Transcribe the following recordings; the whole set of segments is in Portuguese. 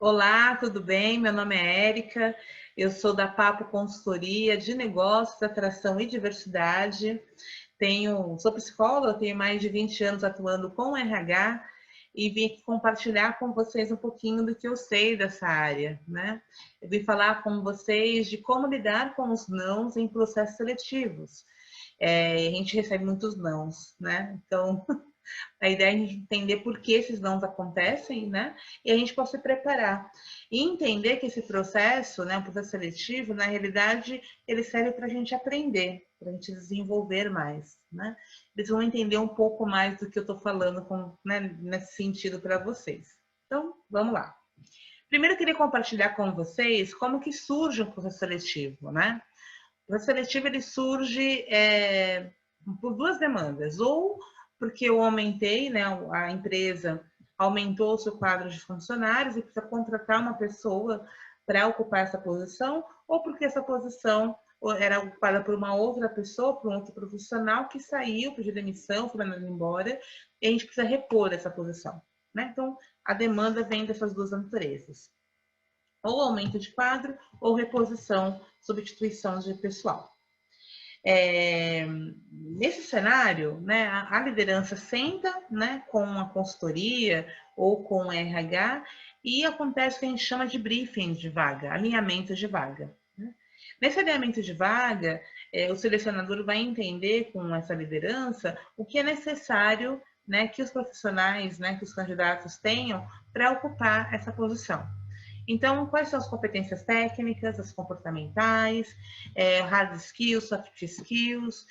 Olá, tudo bem? Meu nome é Érica, eu sou da Papo Consultoria de Negócios, Atração e Diversidade. Sou psicóloga, tenho mais de 20 anos atuando com RH e vim aqui compartilhar com vocês um pouquinho do que eu sei dessa área, né? Eu vim falar com vocês de como lidar com os nãos em processos seletivos. A gente recebe muitos nãos, né? Então, a ideia é a gente entender por que esses nãos acontecem, né? E a gente pode se preparar. E entender que esse processo, né, o processo seletivo, na realidade, ele serve para a gente aprender, para a gente desenvolver mais, né? Eles vão entender um pouco mais do que eu estou falando né, nesse sentido para vocês. Então, vamos lá. Primeiro, eu queria compartilhar com vocês como que surge um processo seletivo, né? O processo seletivo, ele surge por duas demandas, ou porque eu aumentei, né, a empresa aumentou o seu quadro de funcionários e precisa contratar uma pessoa para ocupar essa posição, ou porque essa posição era ocupada por uma outra pessoa, por um outro profissional que saiu, pediu demissão, foi mandado embora, e a gente precisa repor essa posição, né? Então, a demanda vem dessas duas naturezas, ou aumento de quadro, ou reposição, substituição de pessoal. Nesse cenário, né, a liderança senta, né, com a consultoria ou com o RH e acontece o que a gente chama de briefing de vaga, alinhamento de vaga. Né? Nesse alinhamento de vaga, o selecionador vai entender com essa liderança o que é necessário, né, que os profissionais, né, que os candidatos tenham para ocupar essa posição. Então, quais são as competências técnicas, as comportamentais, hard skills, soft skills,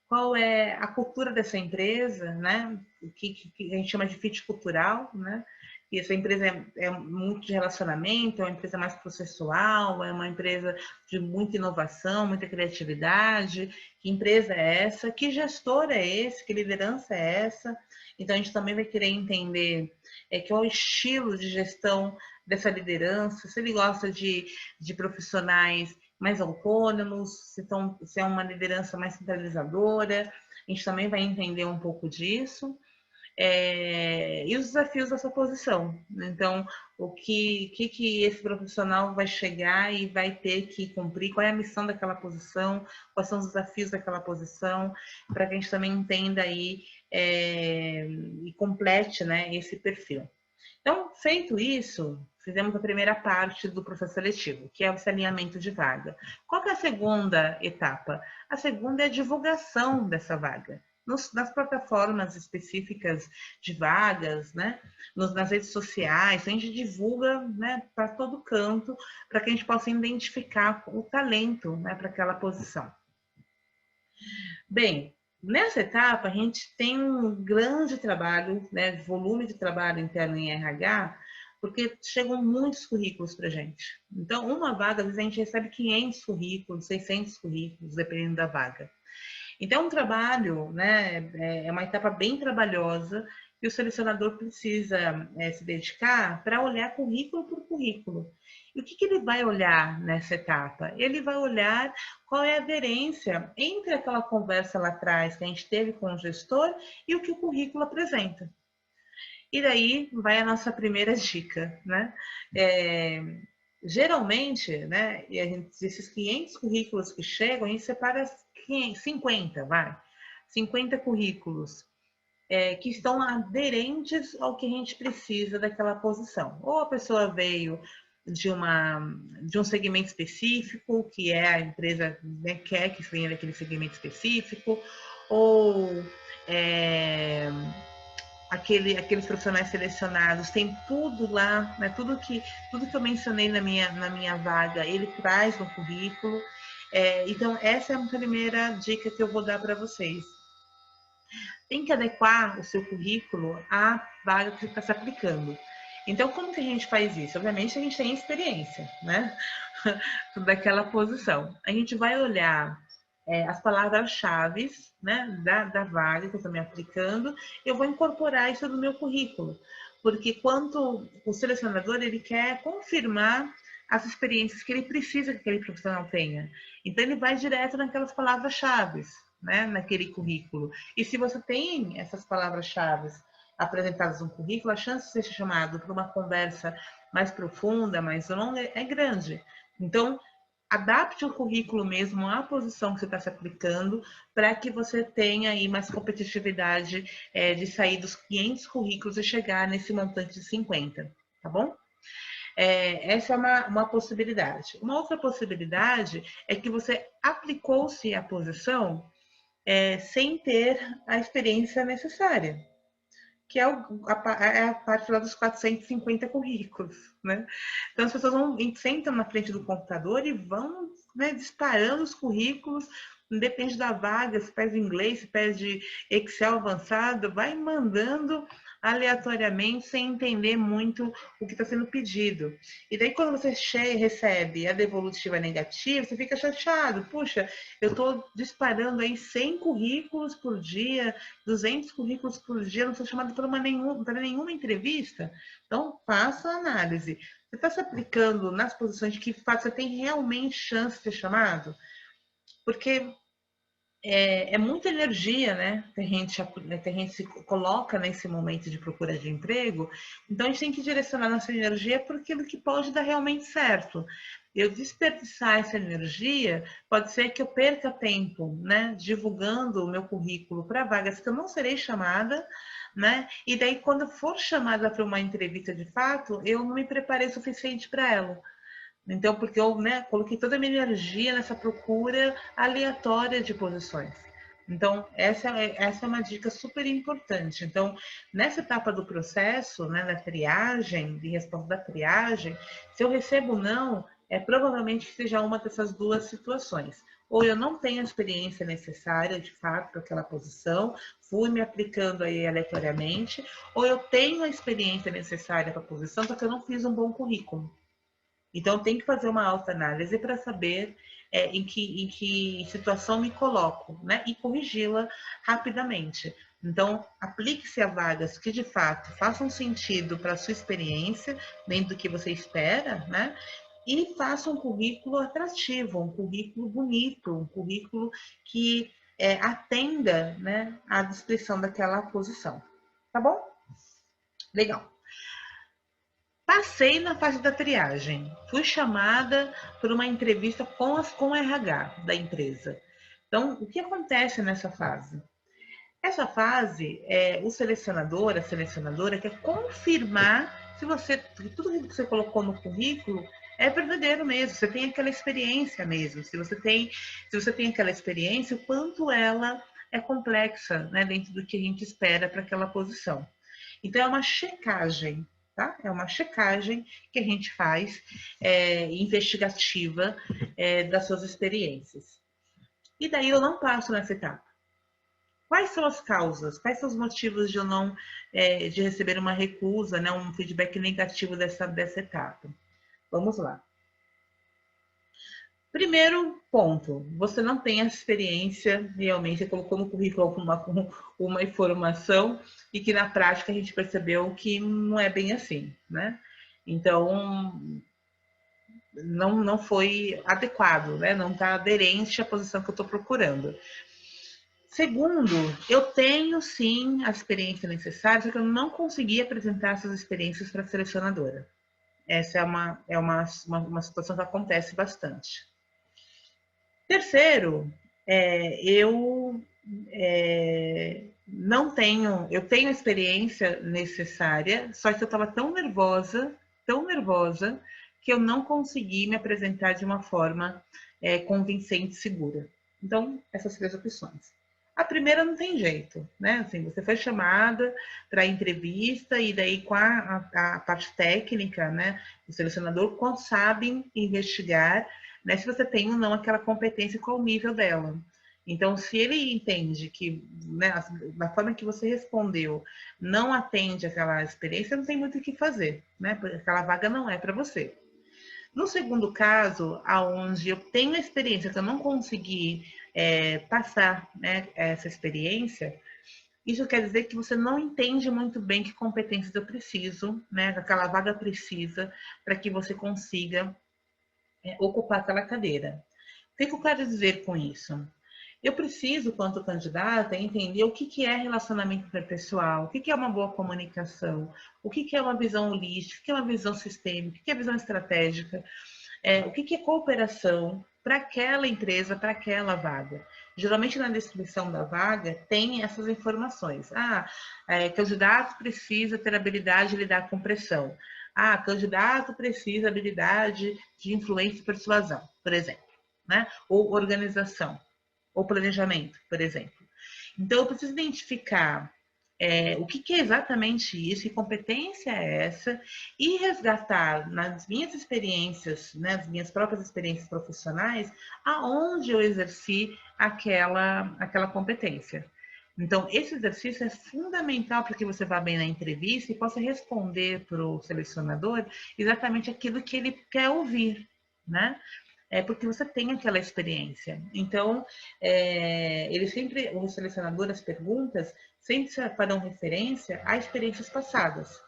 qual é a cultura dessa empresa, né? O que a gente chama de fit cultural, né? E essa empresa é muito de relacionamento, é uma empresa mais processual, é uma empresa de muita inovação, muita criatividade. Que empresa é essa? Que gestor é esse? Que liderança é essa? Então, a gente também vai querer entender qual é o estilo de gestão dessa liderança, se ele gosta de profissionais mais autônomos, se é uma liderança mais centralizadora, a gente também vai entender um pouco disso. E os desafios dessa posição. Então, o que esse profissional vai chegar e vai ter que cumprir, qual é a missão daquela posição, quais são os desafios daquela posição, para que a gente também entenda aí e complete, né, esse perfil. Então, feito isso, fizemos a primeira parte do processo seletivo, que é esse alinhamento de vaga. Qual que é a segunda etapa? A segunda é a divulgação dessa vaga. Nas plataformas específicas de vagas, né? Nas redes sociais, a gente divulga, né, para todo canto, para que a gente possa identificar o talento, né, para aquela posição. Bem, nessa etapa a gente tem um grande trabalho, né, volume de trabalho interno em RH, porque chegam muitos currículos para a gente. Então, uma vaga, às vezes a gente recebe 500 currículos, 600 currículos, dependendo da vaga. Então, um trabalho, né, é uma etapa bem trabalhosa que o selecionador precisa se dedicar para olhar currículo por currículo. E o que ele vai olhar nessa etapa? Ele vai olhar qual é a aderência entre aquela conversa lá atrás que a gente teve com o gestor e o que o currículo apresenta. E daí vai a nossa primeira dica, né? Geralmente, né, e a gente, esses 500 currículos que chegam, a gente separa 50, vai, 50 currículos que estão aderentes ao que a gente precisa daquela posição. Ou a pessoa veio de um segmento específico, que é a empresa, né, quer que venha daquele segmento específico, ou aqueles profissionais selecionados tem tudo lá, né? Tudo que eu mencionei na minha vaga, ele traz no currículo. Então, essa é a primeira dica que eu vou dar para vocês. Tem que adequar o seu currículo à vaga que você está se aplicando. Então, como que a gente faz isso? Obviamente, a gente tem experiência, né? Daquela posição. A gente vai olhar as palavras-chave, né, da vaga que eu estou me aplicando, eu vou incorporar isso no meu currículo, porque quanto o selecionador ele quer confirmar as experiências que ele precisa que aquele profissional tenha. Então ele vai direto naquelas palavras-chave, né, naquele currículo. E se você tem essas palavras-chave apresentadas no currículo, a chance de ser chamado para uma conversa mais profunda, mais longa, é grande. Então, adapte o currículo mesmo à posição que você está se aplicando, para que você tenha aí mais competitividade de sair dos 500 currículos e chegar nesse montante de 50, tá bom? Essa é uma possibilidade. Uma outra possibilidade é que você aplicou-se à posição sem ter a experiência necessária, que é a parte lá dos 450 currículos, né? Então as pessoas sentam na frente do computador e vão, né, disparando os currículos, depende da vaga, se pede inglês, se pede Excel avançado, vai mandando aleatoriamente sem entender muito o que está sendo pedido. E daí quando você recebe a devolutiva negativa, você fica chateado. Puxa, eu estou disparando aí 100 currículos por dia, 200 currículos por dia, não sou chamado para nenhuma entrevista. Então, faça a análise. Você está se aplicando nas posições de que você tem realmente chance de ser chamado? Porque é muita energia, né? Tem gente se coloca nesse momento de procura de emprego, então a gente tem que direcionar nossa energia para aquilo que pode dar realmente certo. Eu desperdiçar essa energia, pode ser que eu perca tempo, né? Divulgando o meu currículo para vagas que eu não serei chamada, né? E daí, quando eu for chamada para uma entrevista de fato, eu não me preparei o suficiente para ela. Então, porque eu, né, coloquei toda a minha energia nessa procura aleatória de posições. Então, essa é uma dica super importante. Então, nessa etapa do processo, né, da triagem, de resposta da triagem, se eu recebo não, provavelmente que seja uma dessas duas situações. Ou eu não tenho a experiência necessária, de fato, para aquela posição, fui me aplicando aí aleatoriamente, ou eu tenho a experiência necessária para a posição, só que eu não fiz um bom currículo. Então, tem que fazer uma autoanálise para saber em que situação me coloco, né? E corrigi-la rapidamente. Então, aplique-se a vagas que, de fato, façam sentido para a sua experiência, dentro do que você espera, né? E faça um currículo atrativo, um currículo bonito, um currículo que atenda, né, à descrição daquela posição. Tá bom? Legal. Passei na fase da triagem. Fui chamada por uma entrevista com o RH da empresa. Então, o que acontece nessa fase? Essa fase, o selecionador, a selecionadora, quer confirmar se tudo que você colocou no currículo é verdadeiro mesmo, você tem aquela experiência mesmo. Se você tem aquela experiência, o quanto ela é complexa, né, dentro do que a gente espera para aquela posição. Então, é uma checagem, tá? É uma checagem que a gente faz, investigativa, das suas experiências. E daí eu não passo nessa etapa. Quais são as causas? Quais são os motivos de eu não de receber uma recusa, né, um feedback negativo dessa etapa? Vamos lá. Primeiro ponto, você não tem a experiência realmente, você colocou no currículo uma informação e que na prática a gente percebeu que não é bem assim, né? Então, não foi adequado, né? Não está aderente à posição que eu estou procurando. Segundo, eu tenho sim a experiência necessária, só que eu não consegui apresentar essas experiências para a selecionadora. Essa é uma situação que acontece bastante. Terceiro, eu não tenho, eu tenho a experiência necessária, só que eu estava tão nervosa, que eu não consegui me apresentar de uma forma convincente e segura. Então, essas três opções. A primeira não tem jeito, né? Assim, você foi chamada para entrevista e daí com a parte técnica, né, o selecionador sabem investigar, né, se você tem ou não aquela competência, qual o nível dela. Então, se ele entende que, né, da forma que você respondeu não atende aquela experiência, não tem muito o que fazer, né? Porque aquela vaga não é para você. No segundo caso, aonde eu tenho a experiência que eu não consegui passar, né, essa experiência, isso quer dizer que você não entende muito bem que competências eu preciso, né, que aquela vaga precisa para que você consiga ocupar aquela cadeira. O que eu quero dizer com isso? eu preciso, quanto candidata, entender o que é relacionamento interpessoal, o que é uma boa comunicação, o que é uma visão holística, o que é uma visão sistêmica, o que é visão estratégica, o que é cooperação para aquela empresa, para aquela vaga. Geralmente na descrição da vaga tem essas informações. Candidato precisa ter habilidade de lidar com pressão. Candidato precisa habilidade de influência e persuasão, por exemplo, né? Ou organização, ou planejamento, por exemplo. Então, eu preciso identificar o que é exatamente isso, que competência é essa, e resgatar nas minhas experiências, né, nas minhas próprias experiências profissionais, aonde eu exerci aquela competência. Então, esse exercício é fundamental para que você vá bem na entrevista e possa responder para o selecionador exatamente aquilo que ele quer ouvir, né? Porque você tem aquela experiência. Então, o selecionador, as perguntas, sempre farão referência a experiências passadas.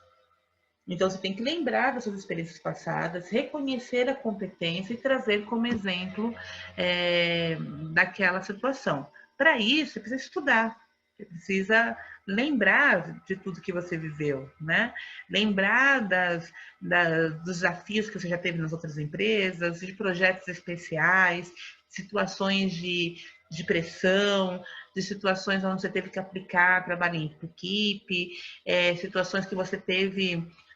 Então, você tem que lembrar das suas experiências passadas, reconhecer a competência e trazer como exemplo daquela situação. Para isso, você precisa estudar, você precisa lembrar de tudo que você viveu, né? Lembrar dos desafios que você já teve nas outras empresas, de projetos especiais, situações de pressão, de situações onde você teve que aplicar trabalho em equipe, situações que você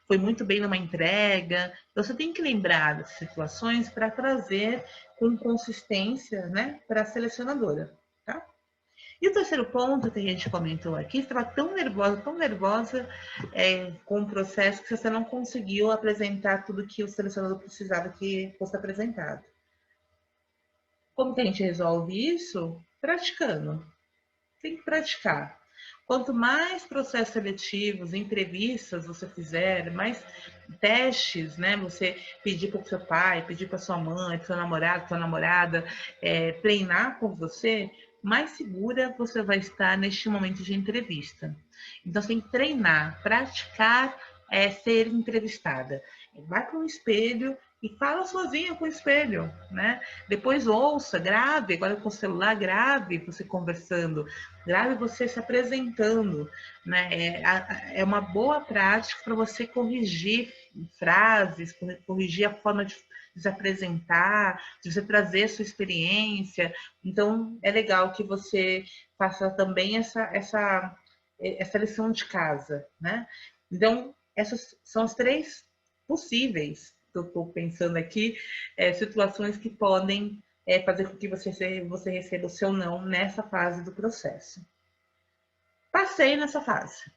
foi muito bem numa entrega. Então, você tem que lembrar dessas situações para trazer com consistência, né, para a selecionadora, tá? E o terceiro ponto que a gente comentou aqui, você estava tão nervosa com o processo que você não conseguiu apresentar tudo que o selecionador precisava que fosse apresentado. Como que a gente resolve isso? Praticando. Tem que praticar. Quanto mais processos seletivos, entrevistas você fizer, mais testes, né? Você pedir para o seu pai, pedir para sua mãe, para seu namorado, sua namorada, treinar com você, mais segura você vai estar neste momento de entrevista. Então, você tem que treinar, praticar, ser entrevistada. Vai para um espelho e fala sozinha com o espelho, né? Depois ouça, grave, agora com o celular, grave você conversando, grave você se apresentando, né? É uma boa prática para você corrigir frases, corrigir a forma de se apresentar, de você trazer a sua experiência. Então, é legal que você faça também essa lição de casa, né? Então, essas são as 3 possíveis que eu estou pensando aqui, situações que podem fazer com que você receba o seu não nessa fase do processo. Passei nessa fase,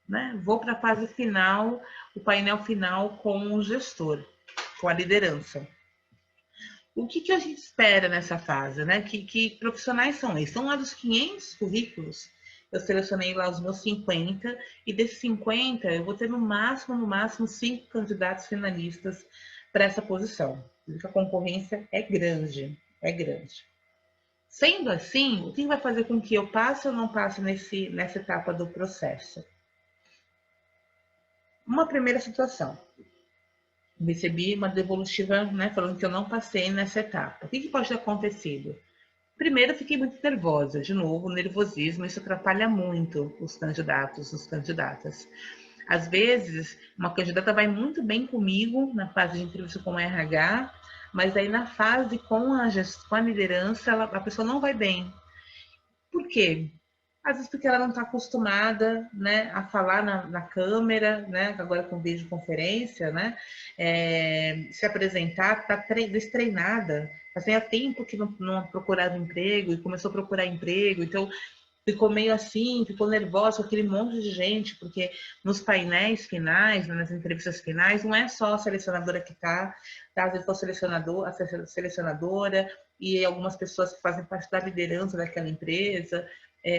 né? Vou para a fase final, o painel final com o gestor, com a liderança. O que a gente espera nessa fase, né? Que profissionais são esses? São lá dos 500 currículos, eu selecionei lá os meus 50, e desses 50 eu vou ter no máximo 5 candidatos finalistas para essa posição. Porque a concorrência é grande, é grande. Sendo assim, o que vai fazer com que eu passe ou não passe nessa etapa do processo? Uma primeira situação. Recebi uma devolutiva, né, falando que eu não passei nessa etapa. O que pode ter acontecido? Primeiro, eu fiquei muito nervosa. De novo, o nervosismo, isso atrapalha muito os candidatos, as candidatas. Às vezes, uma candidata vai muito bem comigo na fase de entrevista com o RH, mas aí na fase com a liderança, a pessoa não vai bem. Por quê? Às vezes porque ela não está acostumada, né, a falar na câmera, né, agora com videoconferência, né, se apresentar, está destreinada. Fazia tempo que não procurava emprego e começou a procurar emprego, então ficou meio assim, ficou nervosa com aquele monte de gente, porque nos painéis finais, nas entrevistas finais, não é só a selecionadora que está, tá? Às vezes a selecionadora e algumas pessoas que fazem parte da liderança daquela empresa,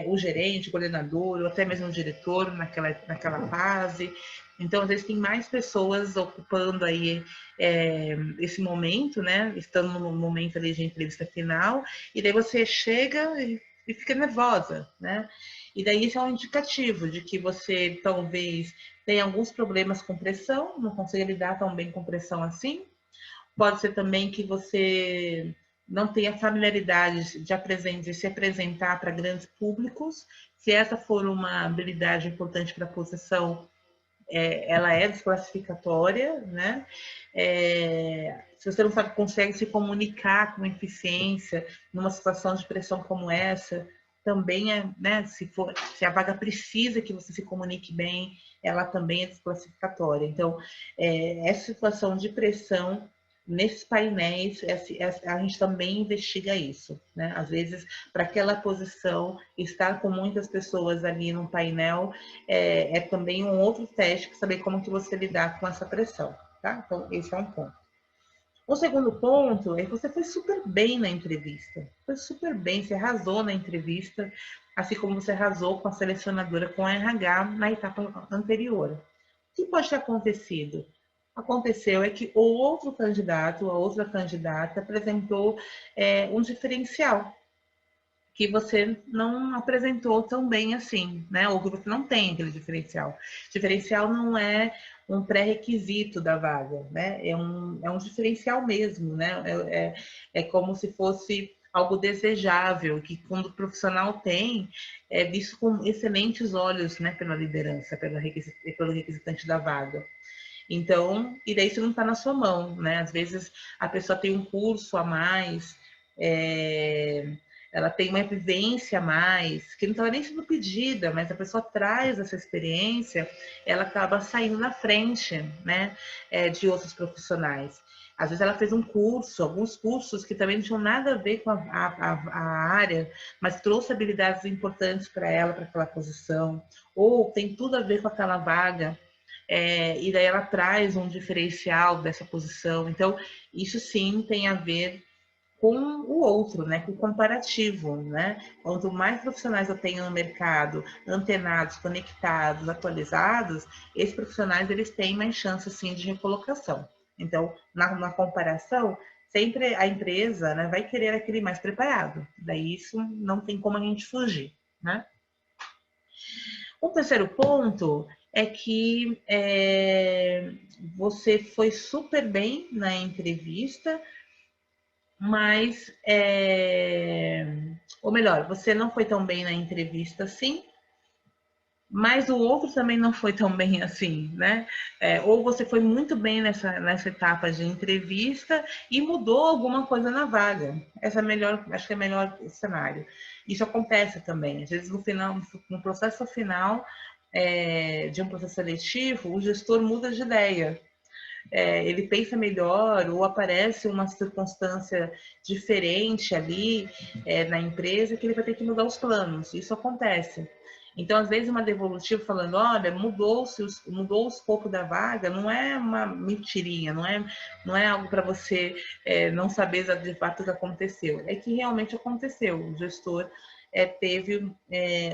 o gerente, o coordenador, ou até mesmo o diretor naquela fase. Então, às vezes, tem mais pessoas ocupando aí esse momento, né? Estando no momento ali de entrevista final, e daí você chega e fica nervosa, né? E daí isso é um indicativo de que você talvez tenha alguns problemas com pressão, não consiga lidar tão bem com pressão assim. Pode ser também que você não tem a familiaridade de se apresentar para grandes públicos. Se essa for uma habilidade importante para a posição, ela é desclassificatória, né? Se você não sabe, consegue se comunicar com eficiência numa situação de pressão como essa, também né? Se a vaga precisa que você se comunique bem, ela também é desclassificatória. Então, essa situação de pressão nesses painéis, a gente também investiga isso, né? Às vezes, para aquela posição, estar com muitas pessoas ali no painel é também um outro teste para saber como que você lidar com essa pressão, tá? Então, esse é um ponto. O segundo ponto é que você foi super bem na entrevista. Foi super bem, você arrasou na entrevista, assim como você arrasou com a selecionadora, com a RH na etapa anterior. O que pode ter acontecido? Aconteceu é que o outro candidato, a outra candidata, apresentou um diferencial que você não apresentou tão bem assim, né? Ou que você não tem aquele diferencial. Diferencial não é um pré-requisito da vaga, né? É um diferencial mesmo, né? É como se fosse algo desejável, que quando o profissional tem, é visto com excelentes olhos, né? Pela liderança, pelo requisitante da vaga. Então, e daí isso não está na sua mão, né? Às vezes a pessoa tem um curso a mais, ela tem uma vivência a mais, que não estava nem sendo pedida, mas a pessoa traz essa experiência, ela acaba saindo na frente, né? De outros profissionais. Às vezes ela fez um curso, alguns cursos que também não tinham nada a ver com a área, mas trouxe habilidades importantes para ela, para aquela posição, ou tem tudo a ver com aquela vaga. E daí ela traz um diferencial dessa posição. Então, isso sim tem a ver com o outro, né? Com o comparativo, né? Quanto mais profissionais eu tenho no mercado, antenados, conectados, atualizados, esses profissionais eles têm mais chance sim de recolocação. Então, na comparação, sempre a empresa, né, vai querer aquele mais preparado. Daí isso não tem como a gente fugir, né? O terceiro ponto é que você foi super bem na entrevista, mas, ou melhor, você não foi tão bem na entrevista assim, mas o outro também não foi tão bem assim, né? Ou você foi muito bem nessa etapa de entrevista e mudou alguma coisa na vaga. Essa é melhor, acho que é o melhor cenário. Isso acontece também. Às vezes, no processo final de um processo seletivo, o gestor muda de ideia. Ele pensa melhor ou aparece uma circunstância diferente ali na empresa que ele vai ter que mudar os planos. Isso acontece. Então, às vezes, uma devolutiva falando, olha, mudou o escopo da vaga, não é uma mentirinha, não é algo para você não saber de fato o que aconteceu. É que realmente aconteceu. O gestor teve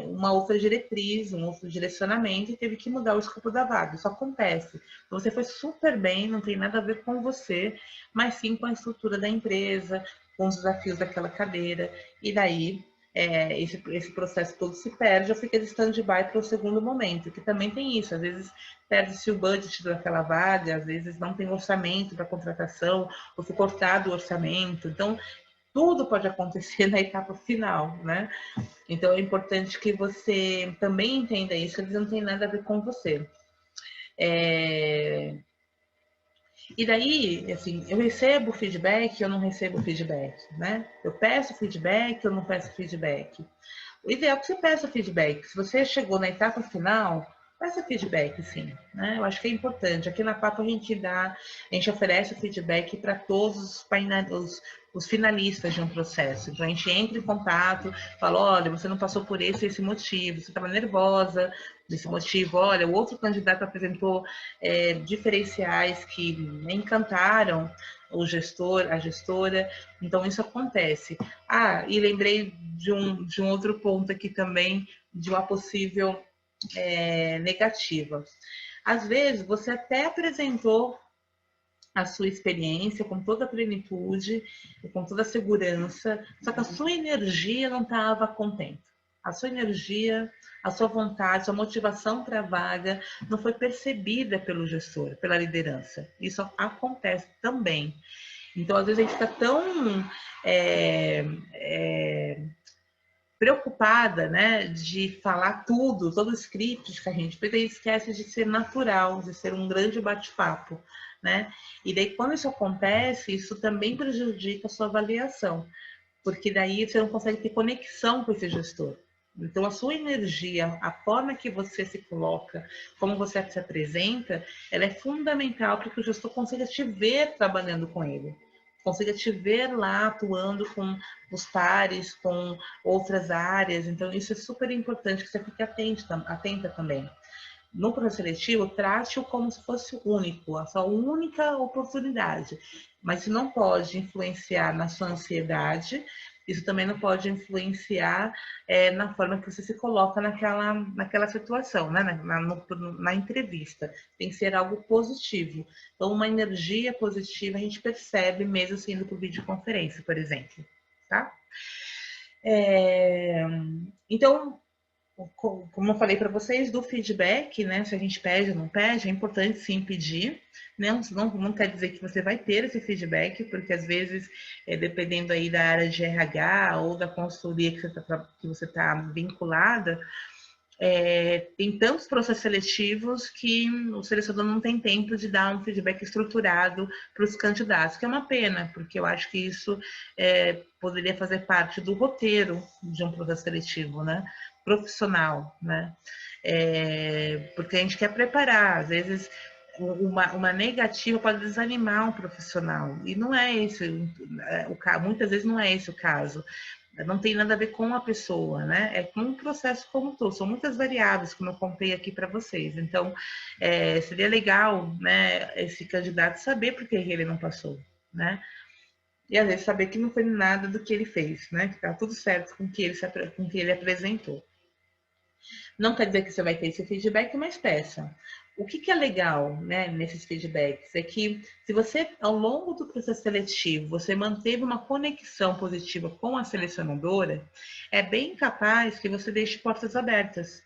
uma outra diretriz, um outro direcionamento e teve que mudar o escopo da vaga. Isso acontece. Então, você foi super bem, não tem nada a ver com você, mas sim com a estrutura da empresa, com os desafios daquela cadeira. E daí esse processo todo se perde ou fica de stand-by para o segundo momento, que também tem isso. Às vezes perde-se o budget daquela vaga, às vezes não tem orçamento para contratação, ou foi cortado o orçamento. Então, tudo pode acontecer na etapa final, né? Então, é importante que você também entenda isso, que eles não tem nada a ver com você. E daí, assim, eu recebo feedback, eu não recebo feedback, né? Eu peço feedback, eu não peço feedback. O ideal é que você peça feedback. Se você chegou na etapa final, peça feedback, sim. Né? Eu acho que é importante. Aqui na Papo a gente oferece feedback para todos os finalistas de um processo. Então a gente entra em contato, fala, olha, você não passou por esse motivo, você estava nervosa desse motivo, olha, o outro candidato apresentou diferenciais que encantaram o gestor, a gestora, então isso acontece. E lembrei de um outro ponto aqui também, de uma possível negativa. Às vezes, você até apresentou a sua experiência com toda a plenitude, com toda a segurança, só que a sua energia não estava contente. A sua energia, a sua vontade, a sua motivação para a vaga não foi percebida pelo gestor, pela liderança. Isso acontece também. Então, às vezes, a gente fica tão preocupada, né, de falar tudo, todo o script que a gente fez, e esquece de ser natural, de ser um grande bate-papo, né? E daí, quando isso acontece, isso também prejudica a sua avaliação, porque daí você não consegue ter conexão com esse gestor. Então, a sua energia, a forma que você se coloca, como você se apresenta, ela é fundamental para que o gestor consiga te ver trabalhando com ele, consiga te ver lá atuando com os pares, com outras áreas. Então, isso é super importante que você fique atenta também. No processo seletivo, trate-o como se fosse único, a sua única oportunidade. Mas isso não pode influenciar na sua ansiedade, isso também não pode influenciar na forma que você se coloca naquela situação, né? Na entrevista. Tem que ser algo positivo. Então, uma energia positiva a gente percebe mesmo sendo por videoconferência, por exemplo. Tá? Então, como eu falei para vocês, do feedback, né? Se a gente pede ou não pede, é importante sim pedir, né? Não quer dizer que você vai ter esse feedback, porque às vezes, dependendo aí da área de RH ou da consultoria que você tá vinculada, tem tantos processos seletivos que o selecionador não tem tempo de dar um feedback estruturado para os candidatos, que é uma pena, porque eu acho que isso poderia fazer parte do roteiro de um processo seletivo, né? Profissional, né? Porque a gente quer preparar, às vezes uma negativa pode desanimar um profissional, e não é esse o caso, muitas vezes não é esse o caso. Não tem nada a ver com a pessoa, né? É com o processo como um todo. São muitas variáveis, como eu contei aqui para vocês. Então, seria legal, né, esse candidato saber por que ele não passou, né? E às vezes saber que não foi nada do que ele fez, né? Que tá tudo certo com o que ele apresentou. Não quer dizer que você vai ter esse feedback, mas peça. O que é legal, né, nesses feedbacks é que se você, ao longo do processo seletivo, você manteve uma conexão positiva com a selecionadora, é bem capaz que você deixe portas abertas,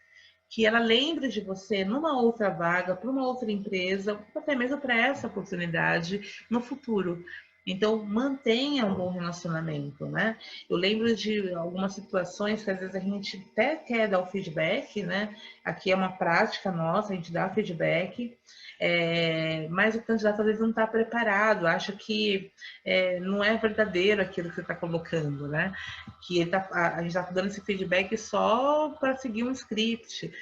que ela lembre de você numa outra vaga, para uma outra empresa, até mesmo para essa oportunidade no futuro. Então, mantenha um bom relacionamento, né? Eu lembro de algumas situações que às vezes a gente até quer dar o feedback, né? Aqui é uma prática nossa, a gente dá feedback, mas o candidato às vezes não está preparado, acha que não é verdadeiro aquilo que você está colocando, né? Que a gente está dando esse feedback só para seguir um script.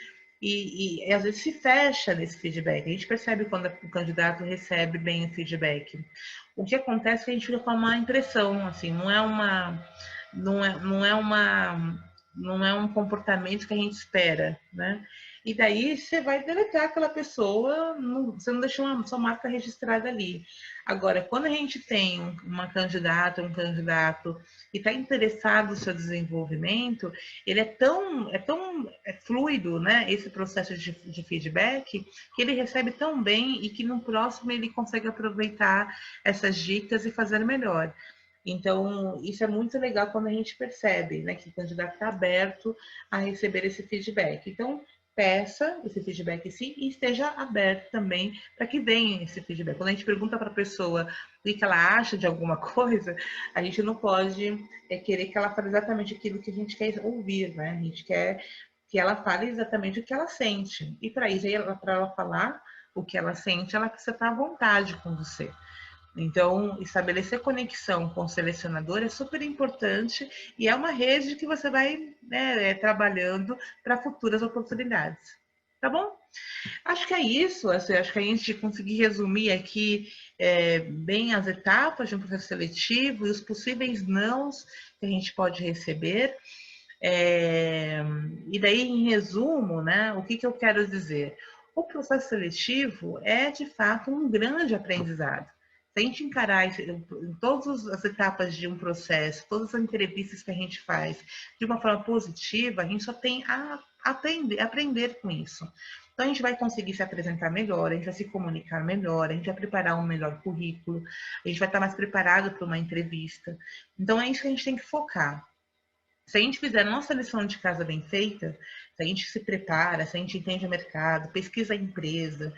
E às vezes se fecha nesse feedback. A gente percebe quando o candidato recebe bem o feedback. O que acontece é que a gente fica com uma impressão, assim, não é um comportamento que a gente espera, né? E daí você vai deletar aquela pessoa, você não deixou uma sua marca registrada ali. Agora, quando a gente tem uma candidata, um candidato que está interessado no seu desenvolvimento, ele é fluido, né? Esse processo de feedback, que ele recebe tão bem e que no próximo ele consegue aproveitar essas dicas e fazer melhor. Então, isso é muito legal quando a gente percebe, né, que o candidato está aberto a receber esse feedback. Então, peça esse feedback sim e esteja aberto também para que venha esse feedback. Quando a gente pergunta para a pessoa o que ela acha de alguma coisa, a gente não pode querer que ela fale exatamente aquilo que a gente quer ouvir, né? A gente quer que ela fale exatamente o que ela sente. E para isso, para ela falar o que ela sente, ela precisa estar à vontade com você. Então, estabelecer conexão com o selecionador é super importante e é uma rede que você vai, né, trabalhando para futuras oportunidades. Tá bom? Acho que é isso. Acho que a gente conseguir resumir aqui bem as etapas de um processo seletivo e os possíveis nãos que a gente pode receber. E daí, em resumo, né, o que eu quero dizer? O processo seletivo é, de fato, um grande aprendizado. Se a gente encarar em todas as etapas de um processo, todas as entrevistas que a gente faz de uma forma positiva, a gente só tem a aprender com isso. Então, a gente vai conseguir se apresentar melhor, a gente vai se comunicar melhor, a gente vai preparar um melhor currículo, a gente vai estar mais preparado para uma entrevista. Então, é isso que a gente tem que focar. Se a gente fizer a nossa lição de casa bem feita, se a gente se prepara, se a gente entende o mercado, pesquisa a empresa,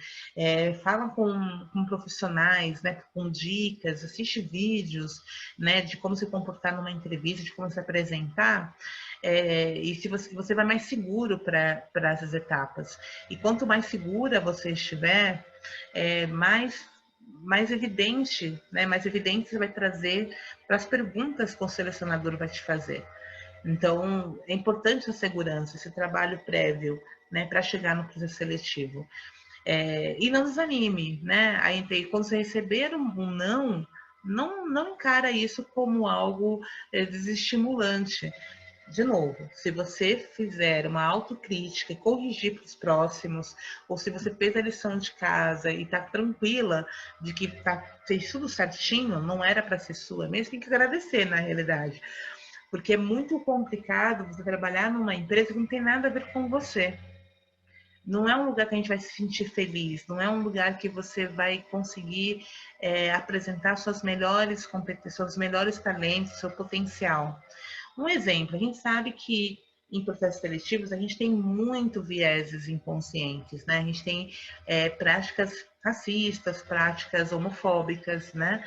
fala com profissionais, né, com dicas, assiste vídeos, né, de como se comportar numa entrevista, de como se apresentar, e se você vai mais seguro para essas etapas. E quanto mais segura você estiver, mais evidente, né, mais evidente você vai trazer para as perguntas que o selecionador vai te fazer. Então, é importante a segurança, esse trabalho prévio, né, para chegar no processo seletivo. E não desanime, né? Aí, quando você receber um não encara isso como algo desestimulante. De novo, se você fizer uma autocrítica e corrigir para os próximos, ou se você fez a lição de casa e está tranquila de que fez tudo certinho, não era para ser sua, mesmo tem que agradecer na realidade. Porque é muito complicado você trabalhar numa empresa que não tem nada a ver com você. Não é um lugar que a gente vai se sentir feliz, não é um lugar que você vai conseguir apresentar suas melhores competências, seus melhores talentos, seu potencial. Um exemplo, a gente sabe que em processos seletivos a gente tem muito vieses inconscientes, né? A gente tem práticas racistas, práticas homofóbicas, né?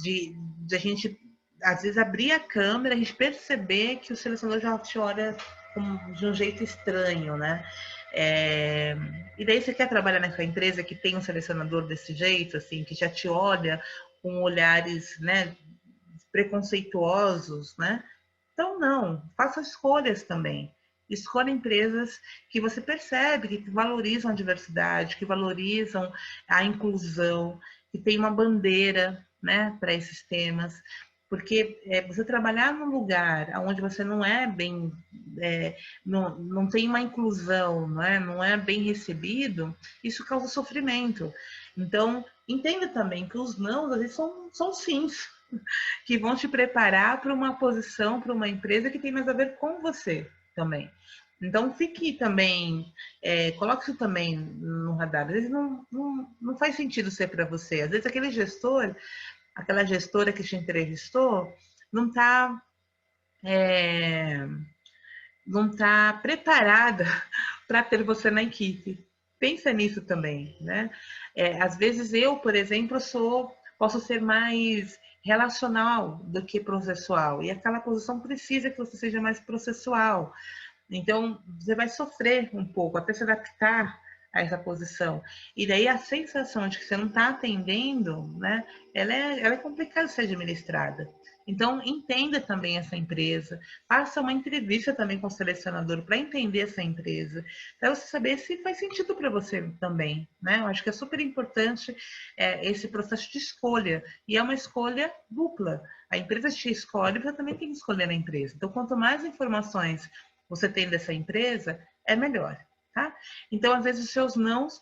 De a gente, às vezes, abrir a câmera, a gente perceber que o selecionador já te olha de um jeito estranho, né? E daí você quer trabalhar nessa empresa que tem um selecionador desse jeito, assim, que já te olha com olhares, né, preconceituosos, né? Então, não, faça escolhas também. Escolha empresas que você percebe que valorizam a diversidade, que valorizam a inclusão, que tem uma bandeira, né, para esses temas. Porque você trabalhar num lugar onde você não é bem, não tem uma inclusão, não é bem recebido, isso causa sofrimento. Então, entenda também que os não, às vezes, são sims, que vão te preparar para uma posição, para uma empresa que tem mais a ver com você também. Então, fique também, coloque isso também no radar. Às vezes não faz sentido ser para você. Às vezes aquele gestor, aquela gestora que te entrevistou, não está não tá preparada para ter você na equipe. Pensa nisso também, né? Às vezes eu, por exemplo, posso ser mais relacional do que processual, e aquela posição precisa que você seja mais processual. Então, você vai sofrer um pouco até se adaptar a essa posição. E daí a sensação de que você não está atendendo, né? Ela é complicada de ser administrada. Então, entenda também essa empresa, faça uma entrevista também com o selecionador para entender essa empresa, para você saber se faz sentido para você também, né? Eu acho que é super importante esse processo de escolha, e é uma escolha dupla. A empresa te escolhe, você também tem que escolher a empresa. Então, quanto mais informações você tem dessa empresa, é melhor. Tá? Então, às vezes, os seus nãos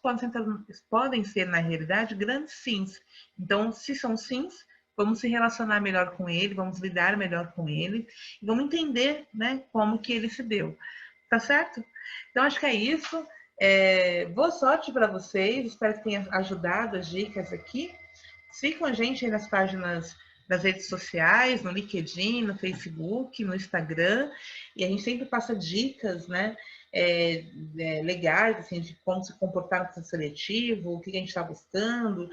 podem ser, na realidade, grandes sims. Então, se são sims, vamos se relacionar melhor com ele, vamos lidar melhor com ele, e vamos entender, né, como que ele se deu. Tá certo? Então, acho que é isso. Boa sorte para vocês, espero que tenha ajudado as dicas aqui. Siga com a gente aí nas páginas das redes sociais, no LinkedIn, no Facebook, no Instagram, e a gente sempre passa dicas, né, legais, assim, de como se comportar no processo seletivo, o que a gente está buscando,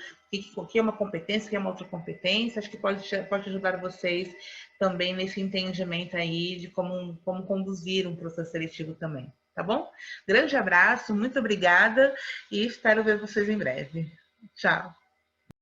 o que é uma competência, o que é uma outra competência. Acho que pode ajudar vocês também nesse entendimento aí de como conduzir um processo seletivo também, tá bom? Grande abraço, muito obrigada e espero ver vocês em breve. Tchau!